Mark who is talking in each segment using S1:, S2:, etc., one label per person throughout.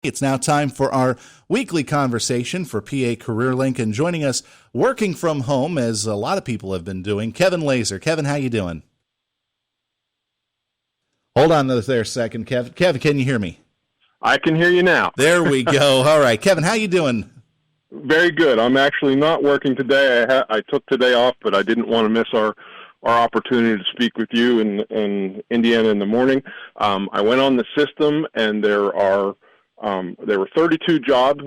S1: It's now time for our weekly conversation for PA CareerLink, and joining us working from home, as a lot of people have been doing, Kevin Lazor. Kevin, how you doing? Hold on there a second, Kevin. Kevin, can you hear me?
S2: I can hear you now.
S1: There we go. All right. Kevin, how you doing?
S2: Very good. I'm actually not working today. I took today off, but I didn't want to miss our opportunity to speak with you in Indiana in the morning. I went on the system, and there were 32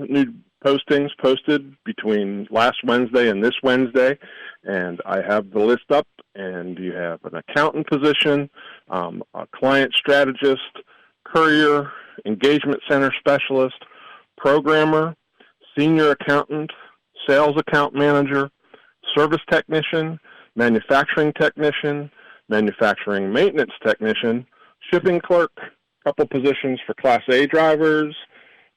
S2: new postings posted between last Wednesday and this Wednesday, and I have the list up, and you have an accountant position, a client strategist, courier, engagement center specialist, programmer, senior accountant, sales account manager, service technician, manufacturing technician, manufacturing maintenance technician, shipping clerk, a couple positions for Class A drivers.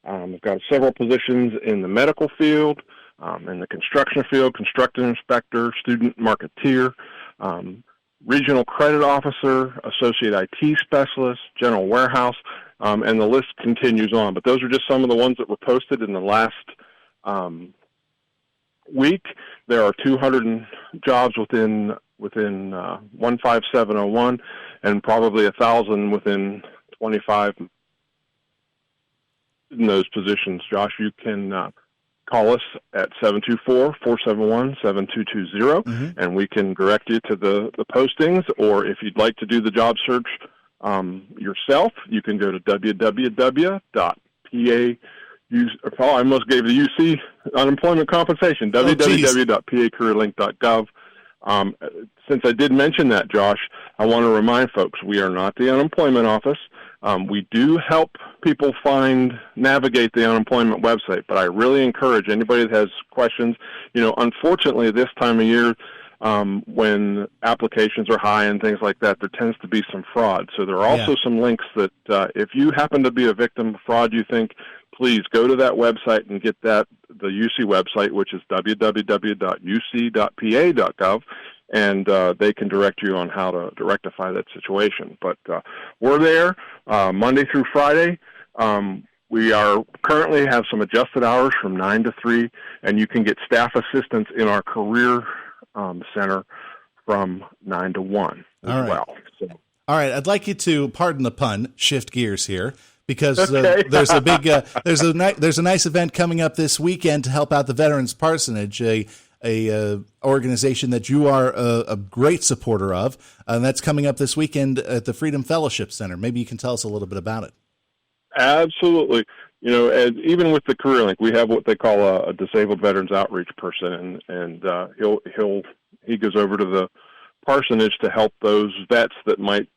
S2: We've got several positions in the medical field, in the construction field, construction inspector, student marketeer, regional credit officer, associate IT specialist, general warehouse, and the list continues on. But those are just some of the ones that were posted in the last week. There are 200 jobs within 15701, and probably 1,000 within 25 in those positions. Josh, you can call us at 724-471-7220, and we can direct you to the postings. Or if you'd like to do the job search yourself, you can go to I almost gave the UC unemployment compensation, www.pacareerlink.gov. Since I did mention that, Josh, I want to remind folks we are not the unemployment office. We do help people navigate the unemployment website, but I really encourage anybody that has questions. Unfortunately, this time of year, when applications are high and things like that, there tends to be some fraud. So there are also some links that if you happen to be a victim of fraud, you think, please go to that website and get the UC website, which is www.uc.pa.gov, and they can direct you on how to rectify that situation. But we're there Monday through Friday. We currently have some adjusted hours from 9 to 3, and you can get staff assistance in our career center from 9 to 1 as well. So.
S1: All right, I'd like you to, pardon the pun, shift gears here, because there's a big there's a nice event coming up this weekend to help out the Veterans Parsonage, a organization that you are a great supporter of, and that's coming up this weekend at the Freedom Fellowship Center. Maybe you can tell us a little bit about it.
S2: Absolutely. And even with the CareerLink, we have what they call a disabled veterans outreach person, and he goes over to the parsonage to help those vets that might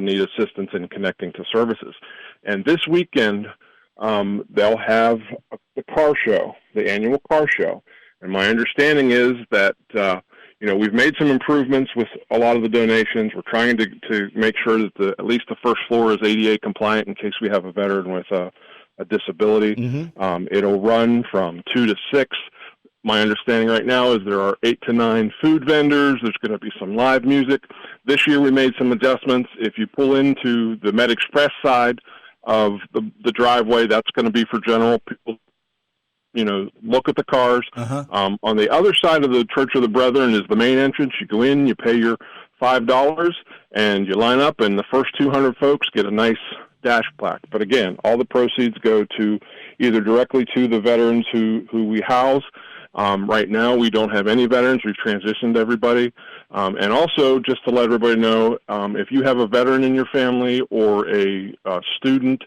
S2: need assistance in connecting to services. And this weekend, they'll have the car show, the annual car show. And my understanding is that, we've made some improvements with a lot of the donations. We're trying to make sure that at least the first floor is ADA compliant in case we have a veteran with a disability. It'll run from 2 to 6. My understanding right now is there are 8 to 9 food vendors. There's going to be some live music. This year we made some adjustments. If you pull into the Med Express side of the driveway, that's going to be for general people. Look at the cars. On the other side of the Church of the Brethren is the main entrance. You go in, you pay your $5, and you line up, and the first 200 folks get a nice dash plaque. But again, all the proceeds go to either directly to the veterans who we house. Right now, we don't have any veterans. We've transitioned everybody. And also, just to let everybody know, if you have a veteran in your family or a student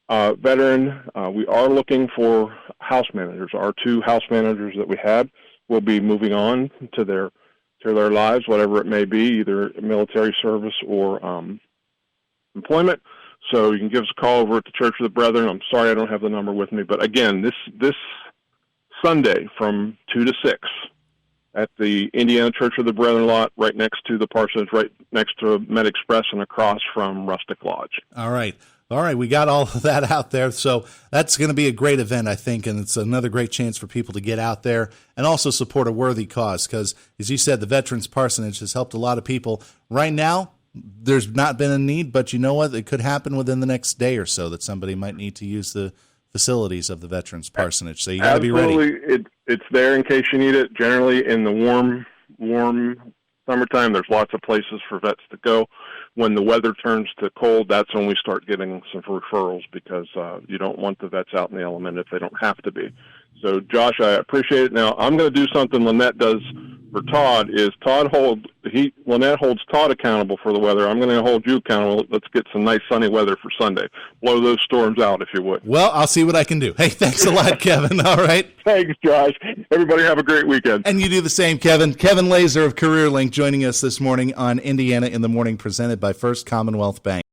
S2: veteran, we are looking for house managers. Our 2 house managers that we had will be moving on to their lives, whatever it may be, either military service or employment. So you can give us a call over at the Church of the Brethren. I'm sorry I don't have the number with me, but again, this Sunday from 2 to 6 at the Indiana Church of the Brethren lot, right next to the parsonage, right next to Med Express and across from Rustic Lodge.
S1: All right, we got all of that out there. So that's going to be a great event, I think, and it's another great chance for people to get out there and also support a worthy cause because, as you said, the Veterans Parsonage has helped a lot of people. Right now, there's not been a need, but you know what? It could happen within the next day or so that somebody might need to use the facilities of the Veterans Parsonage. So you got to be ready.
S2: Absolutely, it's there in case you need it. Generally, in the warm summertime, there's lots of places for vets to go. When the weather turns to cold, that's when we start getting some referrals, because you don't want the vets out in the element if they don't have to be. So, Josh, I appreciate it. Now, I'm going to do something Lynette does for Todd. Lynette holds Todd accountable for the weather. I'm going to hold you accountable. Let's get some nice sunny weather for Sunday. Blow those storms out, if you would.
S1: Well, I'll see what I can do. Hey, thanks a lot, Kevin. All right.
S2: Thanks, Josh. Everybody have a great weekend.
S1: And you do the same, Kevin. Kevin Lazor of CareerLink joining us this morning on Indiana in the Morning, presented by First Commonwealth Bank.